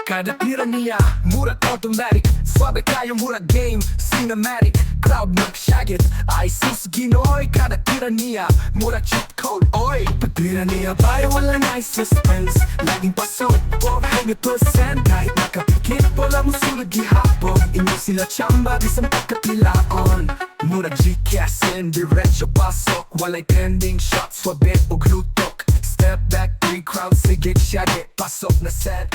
Kada tira niya, murag automatic. Swabe kayo murag game, cinematic. Crowd nagsyagit, ay sus ginoy. Kada tira niya, murag cheat code, oy. Pagtira niya, bayo wala na suspense. Laging pasok, 400%. Kahit nakapikit, wala mo sulod gihapon. Inyo sila chamba, bisang pagkatilaon. Murag G-Cassin, diretso pasok. Walay trending shots, swabe o glutok. Step back, 3 crowd, sige syagit. Pasok na set.